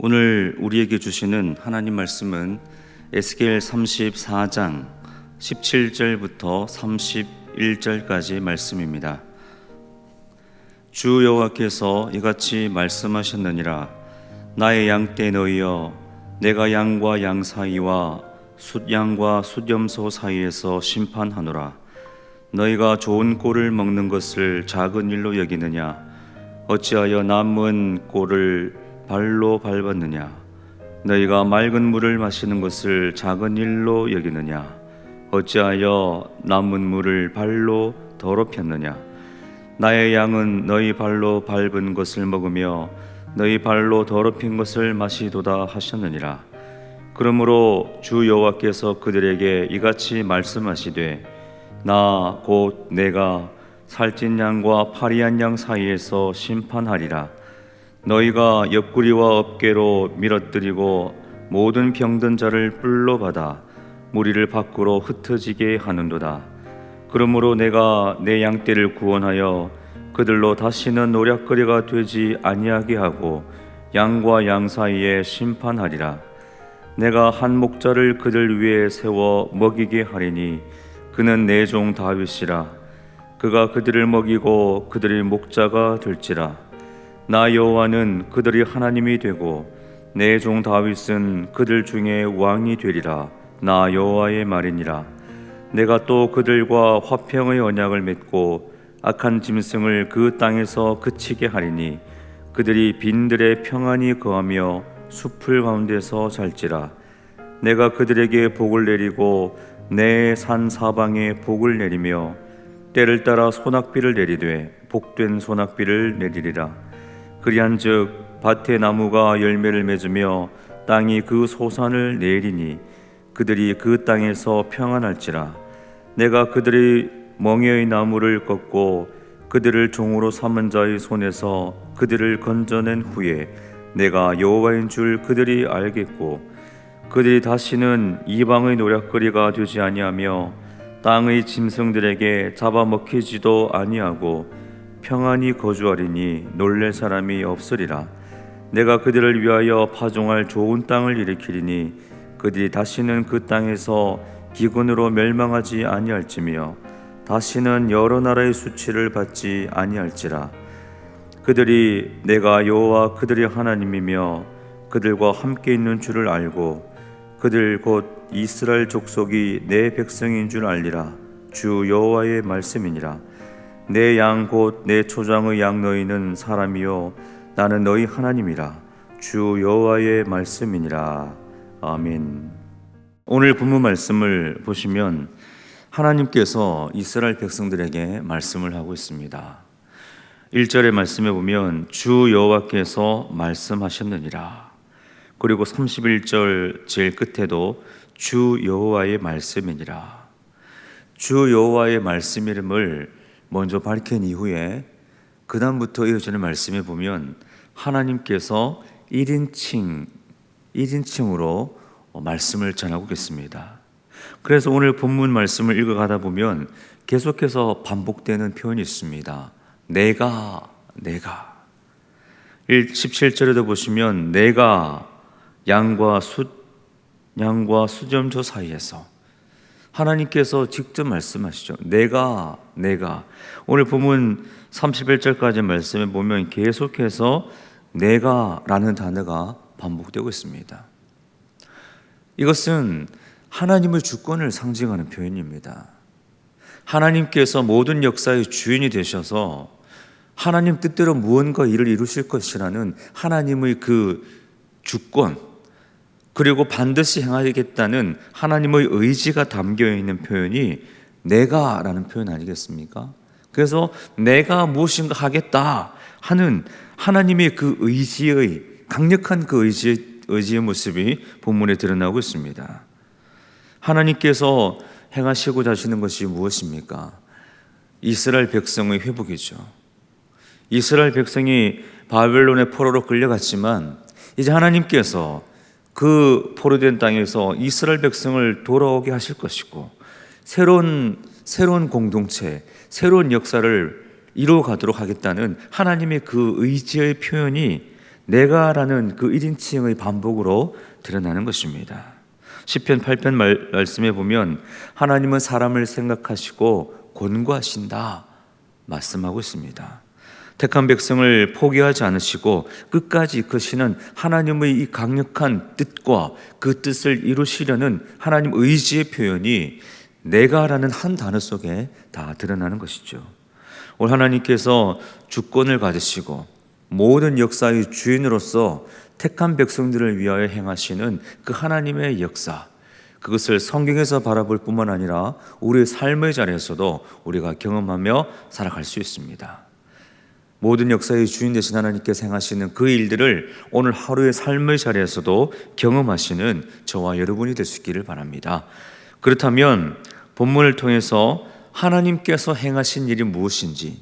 오늘 우리에게 주시는 하나님 말씀은 에스겔 34장 17절부터 31절까지 말씀입니다. 주 여호와께서 이같이 말씀하셨느니라. 나의 양떼 너희여, 내가 양과 양 사이와 숫양과 숫염소 사이에서 심판하노라. 너희가 좋은 꼴을 먹는 것을 작은 일로 여기느냐? 어찌하여 남은 꼴을 발로 밟았느냐? 너희가 맑은 물을 마시는 것을 작은 일로 여기느냐? 어찌하여 남은 물을 발로 더럽혔느냐? 나의 양은 너희 발로 밟은 것을 먹으며 너희 발로 더럽힌 것을 마시도다 하셨느니라. 그러므로 주 여호와께서 그들에게 이같이 말씀하시되, 나 곧 내가 살찐 양과 파리한 양 사이에서 심판하리라. 너희가 옆구리와 어깨로 밀어뜨리고 모든 병든 자를 뿔로 받아 무리를 밖으로 흩어지게 하는도다. 그러므로 내가 내 양떼를 구원하여 그들로 다시는 노략거리가 되지 아니하게 하고 양과 양 사이에 심판하리라. 내가 한 목자를 그들 위에 세워 먹이게 하리니 그는 내 종 다윗이라. 그가 그들을 먹이고 그들의 목자가 될지라. 나 여호와는 그들이 하나님이 되고 내 종 다윗은 그들 중에 왕이 되리라. 나 여호와의 말이니라. 내가 또 그들과 화평의 언약을 맺고 악한 짐승을 그 땅에서 그치게 하리니 그들이 빈들에 평안히 거하며 숲을 가운데서 잘지라. 내가 그들에게 복을 내리고 내 산 사방에 복을 내리며 때를 따라 소낙비를 내리되 복된 소낙비를 내리리라. 그리한즉 밭의 나무가 열매를 맺으며 땅이 그 소산을 내리니 그들이 그 땅에서 평안할지라. 내가 그들의 멍에의 나무를 꺾고 그들을 종으로 삼은 자의 손에서 그들을 건져낸 후에 내가 여호와인 줄 그들이 알겠고 그들이 다시는 이방의 노략거리가 되지 아니하며 땅의 짐승들에게 잡아먹히지도 아니하고 평안히 거주하리니 놀랄 사람이 없으리라. 내가 그들을 위하여 파종할 좋은 땅을 일으키리니 그들이 다시는 그 땅에서 기근으로 멸망하지 아니할지며 다시는 여러 나라의 수치를 받지 아니할지라. 그들이 내가 여호와 그들의 하나님이며 그들과 함께 있는 줄을 알고 그들 곧 이스라엘 족속이 내 백성인 줄 알리라. 주 여호와의 말씀이니라. 내 양 곧 내 초장의 양 너희는 사람이요 나는 너희 하나님이라. 주 여호와의 말씀이니라. 아멘. 오늘 본문 말씀을 보시면 하나님께서 이스라엘 백성들에게 말씀을 하고 있습니다. 1절의 말씀에 보면 주 여호와께서 말씀하셨느니라. 그리고 31절 제일 끝에도 주 여호와의 말씀이니라. 주 여호와의 말씀임을 먼저 밝힌 이후에 그 다음부터 이어지는 말씀에 보면 하나님께서 1인칭으로 말씀을 전하고 계십니다. 그래서 오늘 본문 말씀을 읽어가다 보면 계속해서 반복되는 표현이 있습니다. 내가 17절에도 보시면 내가 양과 숫염소 사이에서 하나님께서 직접 말씀하시죠. 내가 오늘 본문 31절까지 말씀에 보면 계속해서 내가라는 단어가 반복되고 있습니다. 이것은 하나님의 주권을 상징하는 표현입니다. 하나님께서 모든 역사의 주인이 되셔서 하나님 뜻대로 무언가 일을 이루실 것이라는 하나님의 그 주권, 그리고 반드시 행하겠다는 하나님의 의지가 담겨있는 표현이 내가라는 표현 아니겠습니까? 그래서 내가 무엇인가 하겠다 하는 하나님의 그 의지의 강력한 그 의지의 모습이 본문에 드러나고 있습니다. 하나님께서 행하시고자 하시는 것이 무엇입니까? 이스라엘 백성의 회복이죠. 이스라엘 백성이 바벨론의 포로로 끌려갔지만 이제 하나님께서 그 포로된 땅에서 이스라엘 백성을 돌아오게 하실 것이고 새로운 공동체, 새로운 역사를 이루어가도록 하겠다는 하나님의 그 의지의 표현이 내가라는 그 1인칭의 반복으로 드러나는 것입니다. 시편 8편 말씀에 보면 하나님은 사람을 생각하시고 권고하신다 말씀하고 있습니다. 택한 백성을 포기하지 않으시고 끝까지 이끄시는 하나님의 이 강력한 뜻과 그 뜻을 이루시려는 하나님 의지의 표현이 내가라는 한 단어 속에 다 드러나는 것이죠. 오늘 하나님께서 주권을 가지시고 모든 역사의 주인으로서 택한 백성들을 위하여 행하시는 그 하나님의 역사, 그것을 성경에서 바라볼 뿐만 아니라 우리의 삶의 자리에서도 우리가 경험하며 살아갈 수 있습니다. 모든 역사의 주인 되신 하나님께서 행하시는 그 일들을 오늘 하루의 삶의 자리에서도 경험하시는 저와 여러분이 될 수 있기를 바랍니다. 그렇다면 본문을 통해서 하나님께서 행하신 일이 무엇인지,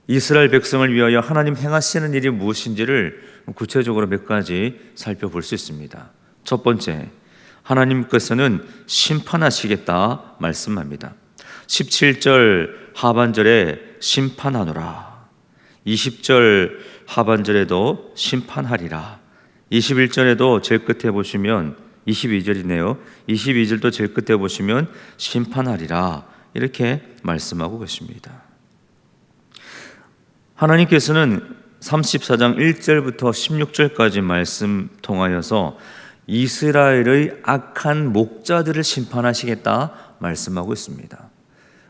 이스라엘 백성을 위하여 하나님 행하시는 일이 무엇인지를 구체적으로 몇 가지 살펴볼 수 있습니다. 첫 번째, 하나님께서는 심판하시겠다 말씀합니다. 17절 하반절에 심판하노라, 20절 하반절에도 심판하리라, 21절에도 제일 끝에 보시면 22절이네요. 22절도 제일 끝에 보시면 심판하리라 이렇게 말씀하고 계십니다. 하나님께서는 34장 1절부터 16절까지 말씀 통하여서 이스라엘의 악한 목자들을 심판하시겠다 말씀하고 있습니다.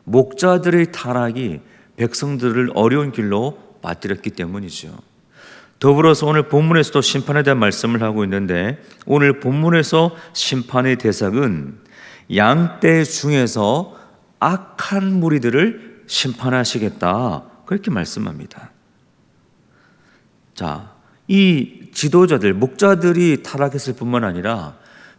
목자들의 타락이 백성들을 어려운 길로 빠뜨렸기 때문이죠. 더불어서 오늘 본문에서도 심판에 대한 말씀을 하고 있는데, 오늘 본문에서 심판의 대상은 양떼 중에서 악한 무리들을 심판하시겠다 그렇게 말씀합니다. 자, 이 지도자들, 목자들이 타락했을 뿐만 아니라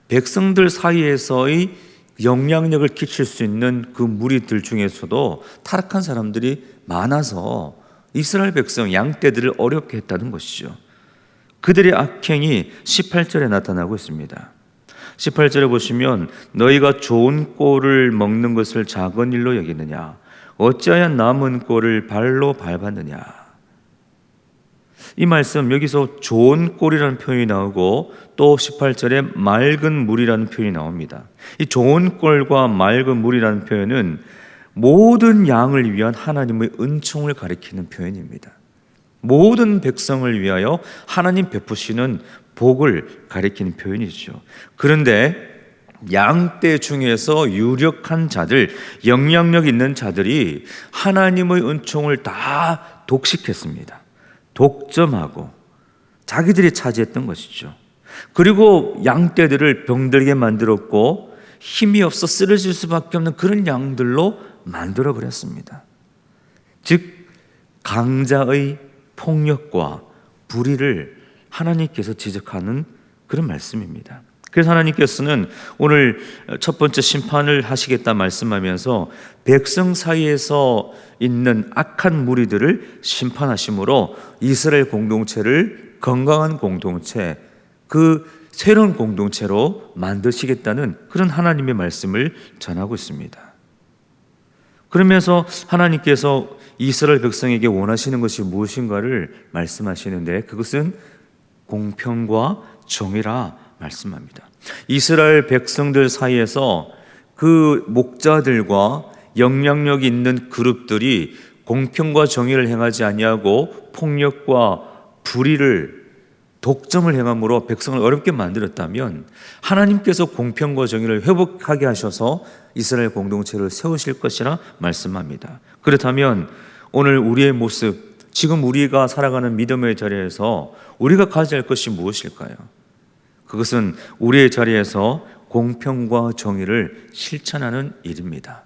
백성들 사이에서의 영향력을 끼칠 수 있는 그 무리들 중에서도 타락한 사람들이 많아서 이스라엘 백성 양떼들을 어렵게 했다는 것이죠. 그들의 악행이 18절에 나타나고 있습니다. 18절에 보시면 너희가 좋은 꼴을 먹는 것을 작은 일로 여기느냐, 어찌하여 남은 꼴을 발로 밟았느냐. 이 말씀, 여기서 좋은 꼴이라는 표현이 나오고 또 18절에 맑은 물이라는 표현이 나옵니다. 이 좋은 꼴과 맑은 물이라는 표현은 모든 양을 위한 하나님의 은총을 가리키는 표현입니다. 모든 백성을 위하여 하나님 베푸시는 복을 가리키는 표현이죠. 그런데 양떼 중에서 유력한 자들, 영향력 있는 자들이 하나님의 은총을 다 독식했습니다. 독점하고 자기들이 차지했던 것이죠. 그리고 양떼들을 병들게 만들었고 힘이 없어 쓰러질 수밖에 없는 그런 양들로 만들어 버렸습니다. 즉 강자의 폭력과 불의를 하나님께서 지적하는 그런 말씀입니다. 그래서 하나님께서는 오늘 첫 번째 심판을 하시겠다 말씀하면서 백성 사이에서 있는 악한 무리들을 심판하심으로 이스라엘 공동체를 건강한 공동체, 그 새로운 공동체로 만드시겠다는 그런 하나님의 말씀을 전하고 있습니다. 그러면서 하나님께서 이스라엘 백성에게 원하시는 것이 무엇인가를 말씀하시는데, 그것은 공평과 정의라 말씀합니다. 이스라엘 백성들 사이에서 그 목자들과 영향력 있는 그룹들이 공평과 정의를 행하지 아니하고 폭력과 불의를, 독점을 행함으로 백성을 어렵게 만들었다면 하나님께서 공평과 정의를 회복하게 하셔서 이스라엘 공동체를 세우실 것이라 말씀합니다. 그렇다면 오늘 우리의 모습, 지금 우리가 살아가는 믿음의 자리에서 우리가 가져야 할 것이 무엇일까요? 그것은 우리의 자리에서 공평과 정의를 실천하는 일입니다.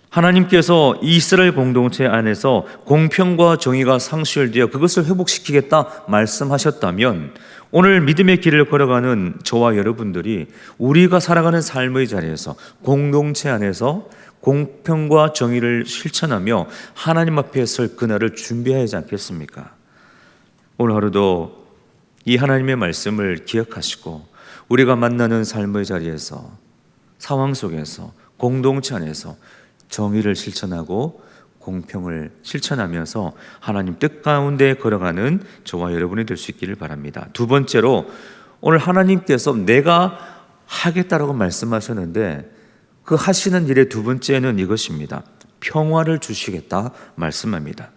하나님께서 이스라엘 공동체 안에서 공평과 정의가 상실되어 그것을 회복시키겠다 말씀하셨다면, 오늘 믿음의 길을 걸어가는 저와 여러분들이 우리가 살아가는 삶의 자리에서 공동체 안에서 공평과 정의를 실천하며 하나님 앞에 설 그날을 준비해야 하지 않겠습니까? 오늘 하루도 이 하나님의 말씀을 기억하시고 우리가 만나는 삶의 자리에서, 상황 속에서, 공동체 안에서 정의를 실천하고 공평을 실천하면서 하나님 뜻 가운데 걸어가는 저와 여러분이 될 수 있기를 바랍니다. 두 번째로, 오늘 하나님께서 내가 하겠다라고 말씀하셨는데 그 하시는 일의 두 번째는 이것입니다. 평화를 주시겠다 말씀합니다.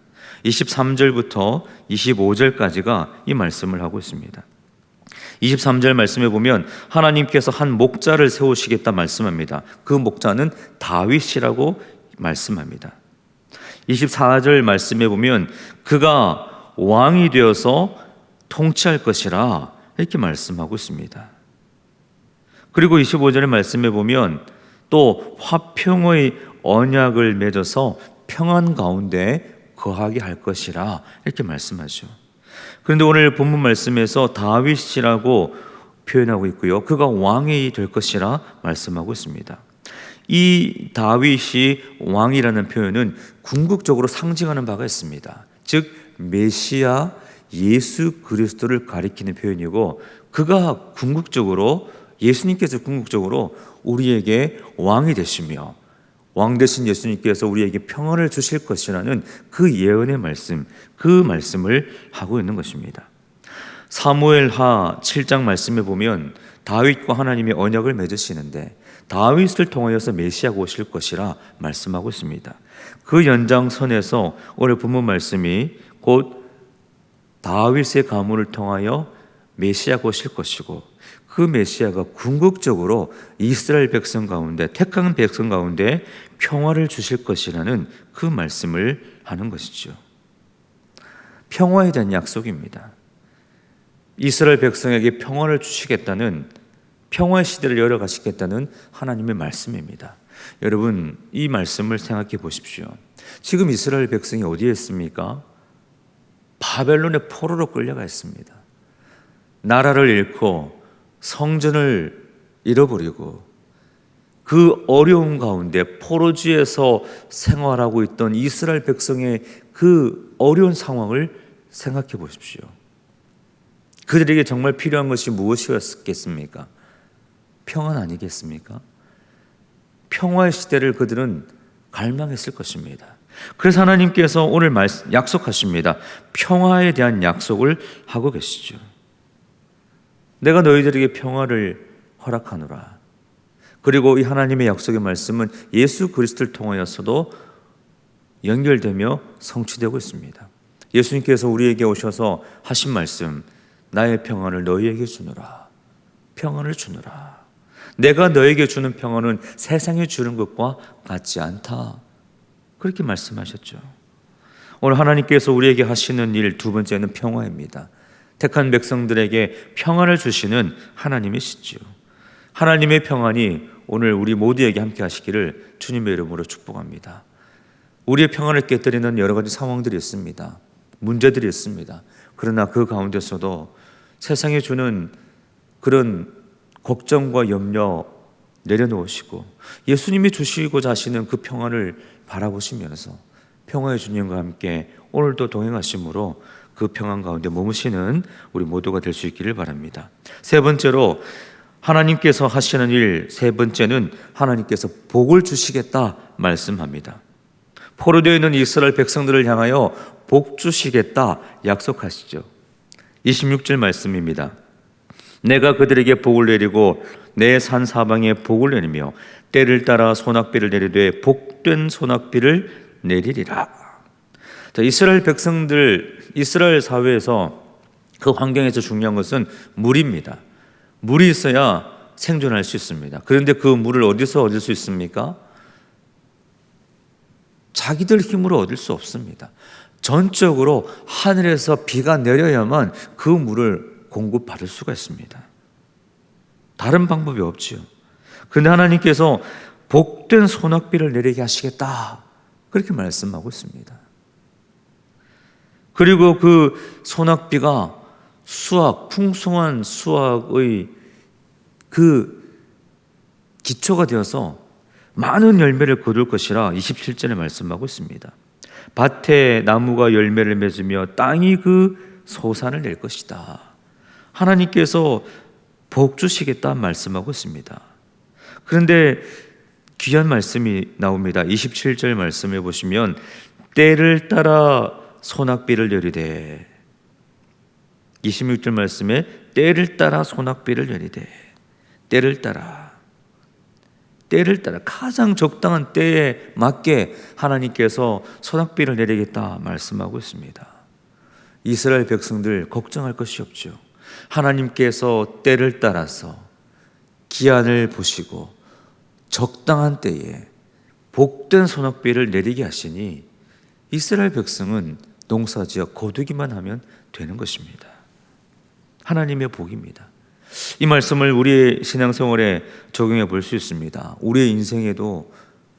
23절부터 25절까지가 이 말씀을 하고 있습니다. 23절 말씀에 보면 하나님께서 한 목자를 세우시겠다 말씀합니다. 그 목자는 다윗이라고 말씀합니다. 24절 말씀에 보면 그가 왕이 되어서 통치할 것이라 이렇게 말씀하고 있습니다. 그리고 25절의 말씀에 보면 또 화평의 언약을 맺어서 평안 가운데 거하게 할 것이라 이렇게 말씀하죠. 그런데 오늘 본문 말씀에서 다윗이라고 표현하고 있고요, 그가 왕이 될 것이라 말씀하고 있습니다. 이 다윗이 왕이라는 표현은 궁극적으로 상징하는 바가 있습니다. 즉 메시아 예수 그리스도를 가리키는 표현이고, 그가 궁극적으로, 예수님께서 궁극적으로 우리에게 왕이 되시며 왕 되신 예수님께서 우리에게 평안을 주실 것이라는 그 예언의 말씀, 그 말씀을 하고 있는 것입니다. 사무엘하 7장 말씀에 보면 다윗과 하나님의 언약을 맺으시는데 다윗을 통하여서 메시아가 오실 것이라 말씀하고 있습니다. 그 연장선에서 오늘 본문 말씀이 곧 다윗의 가문을 통하여 메시아가 오실 것이고, 그 메시아가 궁극적으로 이스라엘 백성 가운데, 택한 백성 가운데 평화를 주실 것이라는 그 말씀을 하는 것이죠. 평화에 대한 약속입니다. 이스라엘 백성에게 평화를 주시겠다는, 평화의 시대를 열어가시겠다는 하나님의 말씀입니다. 여러분, 이 말씀을 생각해 보십시오. 지금 이스라엘 백성이 어디에 있습니까? 바벨론의 포로로 끌려가 있습니다. 나라를 잃고 성전을 잃어버리고 그 어려움 가운데 포로지에서 생활하고 있던 이스라엘 백성의 그 어려운 상황을 생각해 보십시오. 그들에게 정말 필요한 것이 무엇이었겠습니까? 평안 아니겠습니까? 평화의 시대를 그들은 갈망했을 것입니다. 그래서 하나님께서 오늘 약속하십니다. 평화에 대한 약속을 하고 계시죠. 내가 너희들에게 평화를 허락하노라. 그리고 이 하나님의 약속의 말씀은 예수 그리스도를 통하여서도 연결되며 성취되고 있습니다. 예수님께서 우리에게 오셔서 하신 말씀, 나의 평안을 너희에게 주노라. 평안을 주노라. 내가 너에게 주는 평안은 세상에 주는 것과 같지 않다. 그렇게 말씀하셨죠. 오늘 하나님께서 우리에게 하시는 일 두 번째는 평화입니다. 택한 백성들에게 평안을 주시는 하나님이시죠. 하나님의 평안이 오늘 우리 모두에게 함께 하시기를 주님의 이름으로 축복합니다. 우리의 평안을 깨뜨리는 여러 가지 상황들이 있습니다. 문제들이 있습니다. 그러나 그 가운데서도 세상에 주는 그런 걱정과 염려 내려놓으시고 예수님이 주시고자 하시는 그 평안을 바라보시면서 평화의 주님과 함께 오늘도 동행하심으로 그 평안 가운데 머무시는 우리 모두가 될 수 있기를 바랍니다. 세 번째로 하나님께서 하시는 일, 세 번째는 하나님께서 복을 주시겠다 말씀합니다. 포로되어 있는 이스라엘 백성들을 향하여 복 주시겠다 약속하시죠. 26절 말씀입니다. 내가 그들에게 복을 내리고 내 산 사방에 복을 내리며 때를 따라 소낙비를 내리되 복된 소낙비를 내리리라. 자, 이스라엘 백성들, 이스라엘 사회에서 그 환경에서 중요한 것은 물입니다. 물이 있어야 생존할 수 있습니다. 그런데 그 물을 어디서 얻을 수 있습니까? 자기들 힘으로 얻을 수 없습니다. 전적으로 하늘에서 비가 내려야만 그 물을 공급받을 수가 있습니다. 다른 방법이 없지요. 그런데 하나님께서 복된 소낙비를 내리게 하시겠다, 그렇게 말씀하고 있습니다. 그리고 그 소낙비가 수확, 풍성한 수확의 그 기초가 되어서 많은 열매를 거둘 것이라 27절에 말씀하고 있습니다. 밭에 나무가 열매를 맺으며 땅이 그 소산을 낼 것이다. 하나님께서 복 주시겠다 말씀하고 있습니다. 그런데 귀한 말씀이 나옵니다. 27절 말씀해 보시면 때를 따라 소낙비를 여리되. 26절 말씀에 때를 따라 소낙비를 여리되. 때를 따라 가장 적당한 때에 맞게 하나님께서 소낙비를 내리겠다 말씀하고 있습니다. 이스라엘 백성들 걱정할 것이 없죠. 하나님께서 때를 따라서 기한을 보시고 적당한 때에 복된 소낙비를 내리게 하시니 이스라엘 백성은 농사지어 거두기만 하면 되는 것입니다. 하나님의 복입니다. 이 말씀을 우리의 신앙생활에 적용해 볼 수 있습니다. 우리의 인생에도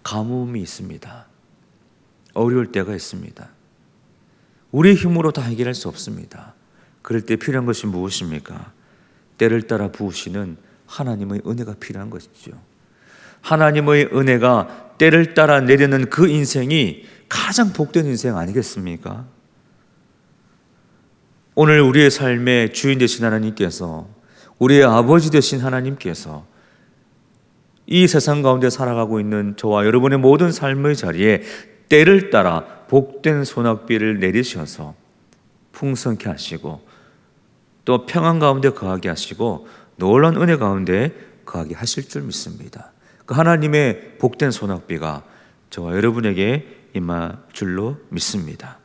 가뭄이 있습니다. 어려울 때가 있습니다. 우리의 힘으로 다 해결할 수 없습니다. 그럴 때 필요한 것이 무엇입니까? 때를 따라 부으시는 하나님의 은혜가 필요한 것이죠. 하나님의 은혜가 때를 따라 내리는 그 인생이 가장 복된 인생 아니겠습니까? 오늘 우리의 삶의 주인 되신 하나님께서, 우리의 아버지 되신 하나님께서 이 세상 가운데 살아가고 있는 저와 여러분의 모든 삶의 자리에 때를 따라 복된 소낙비를 내리셔서 풍성케 하시고 또 평안 가운데 거하게 하시고 놀라운 은혜 가운데 거하게 하실 줄 믿습니다. 그 하나님의 복된 소낙비가 저와 여러분에게 임할 줄로 믿습니다.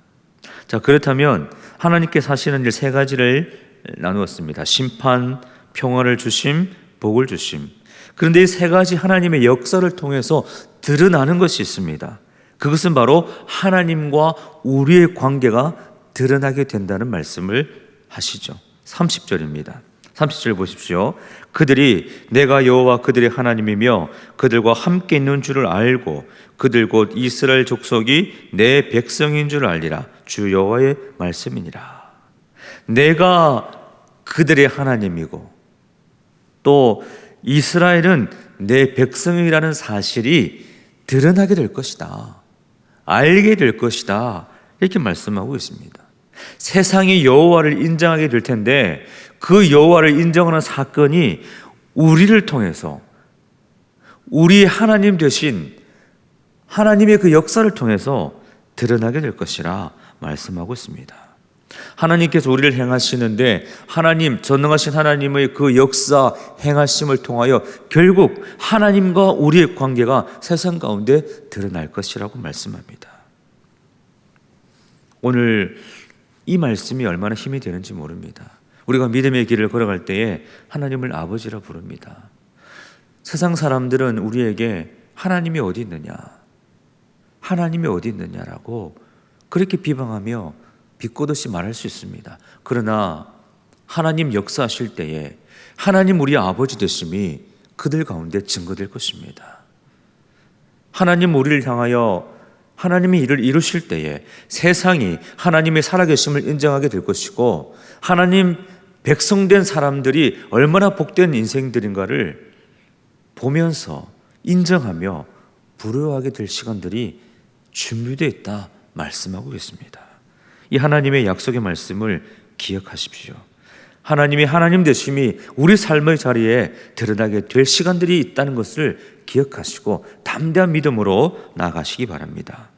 자, 그렇다면 하나님께서 하시는 일 세 가지를 나누었습니다. 심판, 평화를 주심, 복을 주심. 그런데 이 세 가지 하나님의 역사를 통해서 드러나는 것이 있습니다. 그것은 바로 하나님과 우리의 관계가 드러나게 된다는 말씀을 하시죠. 30절입니다. 30절 보십시오. 그들이 내가 여호와 그들의 하나님이며 그들과 함께 있는 줄을 알고 그들 곧 이스라엘 족속이 내 백성인 줄 알리라. 주 여호와의 말씀이니라. 내가 그들의 하나님이고 또 이스라엘은 내 백성이라는 사실이 드러나게 될 것이다. 알게 될 것이다. 이렇게 말씀하고 있습니다. 세상이 여호와를 인정하게 될 텐데 그 여호와를 인정하는 사건이 우리를 통해서 우리 하나님 되신 하나님의 그 역사를 통해서 드러나게 될 것이라 말씀하고 있습니다. 하나님께서 우리를 행하시는데 하나님, 전능하신 하나님의 그 역사 행하심을 통하여 결국 하나님과 우리의 관계가 세상 가운데 드러날 것이라고 말씀합니다. 오늘 이 말씀이 얼마나 힘이 되는지 모릅니다. 우리가 믿음의 길을 걸어갈 때에 하나님을 아버지라 부릅니다. 세상 사람들은 우리에게 하나님이 어디 있느냐, 하나님이 어디 있느냐라고 그렇게 비방하며 비꼬듯이 말할 수 있습니다. 그러나 하나님 역사하실 때에 하나님 우리 아버지 되심이 그들 가운데 증거될 것입니다. 하나님 우리를 향하여 하나님의 일을 이루실 때에 세상이 하나님의 살아계심을 인정하게 될 것이고 하나님 백성된 사람들이 얼마나 복된 인생들인가를 보면서 인정하며 부러워하게 될 시간들이 준비되어 있다 말씀하고 있습니다. 이 하나님의 약속의 말씀을 기억하십시오. 하나님이 하나님 되심이 우리 삶의 자리에 드러나게 될 시간들이 있다는 것을 기억하시고 담대한 믿음으로 나아가시기 바랍니다.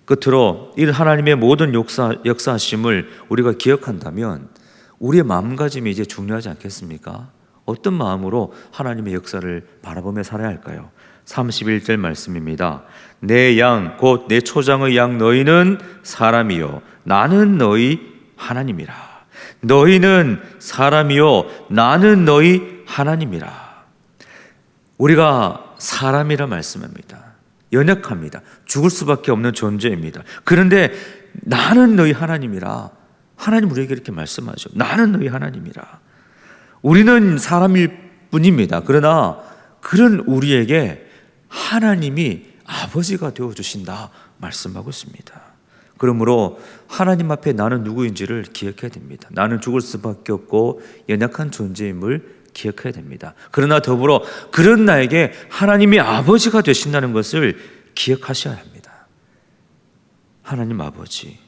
끝으로 이 하나님의 모든 역사하심을 우리가 기억한다면 우리의 마음가짐이 이제 중요하지 않겠습니까? 어떤 마음으로 하나님의 역사를 바라보며 살아야 할까요? 31절 말씀입니다. 내 양 곧 내 초장의 양 너희는 사람이요 나는 너희 하나님이라. 너희는 사람이요 나는 너희 하나님이라. 우리가 사람이라 말씀합니다. 연약합니다. 죽을 수밖에 없는 존재입니다. 그런데 나는 너희 하나님이라. 하나님 우리에게 이렇게 말씀하죠. 나는 너희 하나님이라. 우리는 사람일 뿐입니다. 그러나 그런 우리에게 하나님이 아버지가 되어주신다 말씀하고 있습니다. 그러므로 하나님 앞에 나는 누구인지를 기억해야 됩니다. 나는 죽을 수밖에 없고 연약한 존재임을 기억해야 됩니다. 그러나 더불어 그런 나에게 하나님이 아버지가 되신다는 것을 기억하셔야 합니다. 하나님 아버지.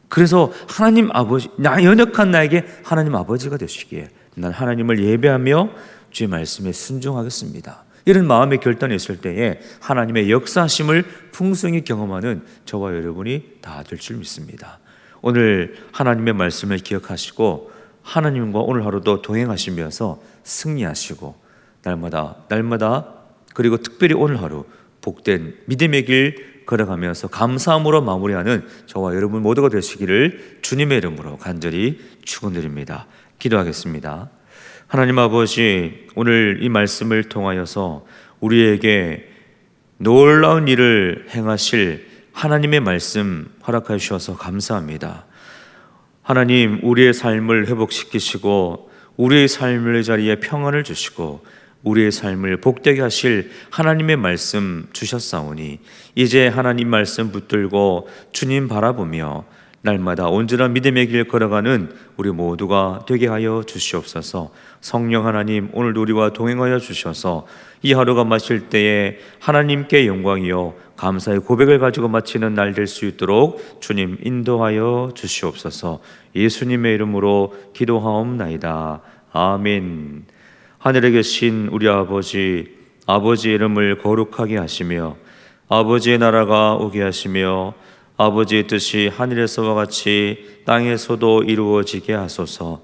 그래서 하나님 아버지, 연약한 나에게 하나님 아버지가 되시기에 난 하나님을 예배하며 주의 말씀에 순종하겠습니다. 이런 마음의 결단이 있을 때에 하나님의 역사심을 풍성히 경험하는 저와 여러분이 다 될 줄 믿습니다. 오늘 하나님의 말씀을 기억하시고 하나님과 오늘 하루도 동행하시면서 승리하시고 날마다 그리고 특별히 오늘 하루 복된 믿음의 길 걸어가면서 감사함으로 마무리하는 저와 여러분 모두가 되시기를 주님의 이름으로 간절히 축원드립니다. 기도하겠습니다. 하나님 아버지, 오늘 이 말씀을 통하여서 우리에게 놀라운 일을 행하실 하나님의 말씀 허락해 주셔서 감사합니다. 하나님, 우리의 삶을 회복시키시고 우리의 삶의 자리에 평안을 주시고 우리의 삶을 복되게 하실 하나님의 말씀 주셨사오니 이제 하나님 말씀 붙들고 주님 바라보며 날마다 온전한 믿음의 길 걸어가는 우리 모두가 되게 하여 주시옵소서. 성령 하나님, 오늘도 우리와 동행하여 주셔서 이 하루가 마칠 때에 하나님께 영광이요 감사의 고백을 가지고 마치는 날 될 수 있도록 주님 인도하여 주시옵소서. 예수님의 이름으로 기도하옵나이다. 아멘. 하늘에 계신 우리 아버지의 이름을 거룩하게 하시며 아버지의 나라가 오게 하시며 아버지의 뜻이 하늘에서와 같이 땅에서도 이루어지게 하소서.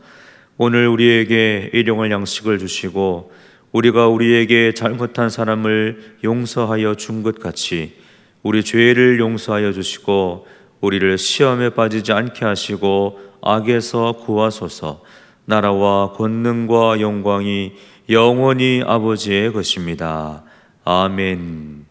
오늘 우리에게 일용할 양식을 주시고 우리가 우리에게 잘못한 사람을 용서하여 준 것 같이 우리 죄를 용서하여 주시고 우리를 시험에 빠지지 않게 하시고 악에서 구하소서. 나라와 권능과 영광이 영원히 아버지의 것입니다. 아멘.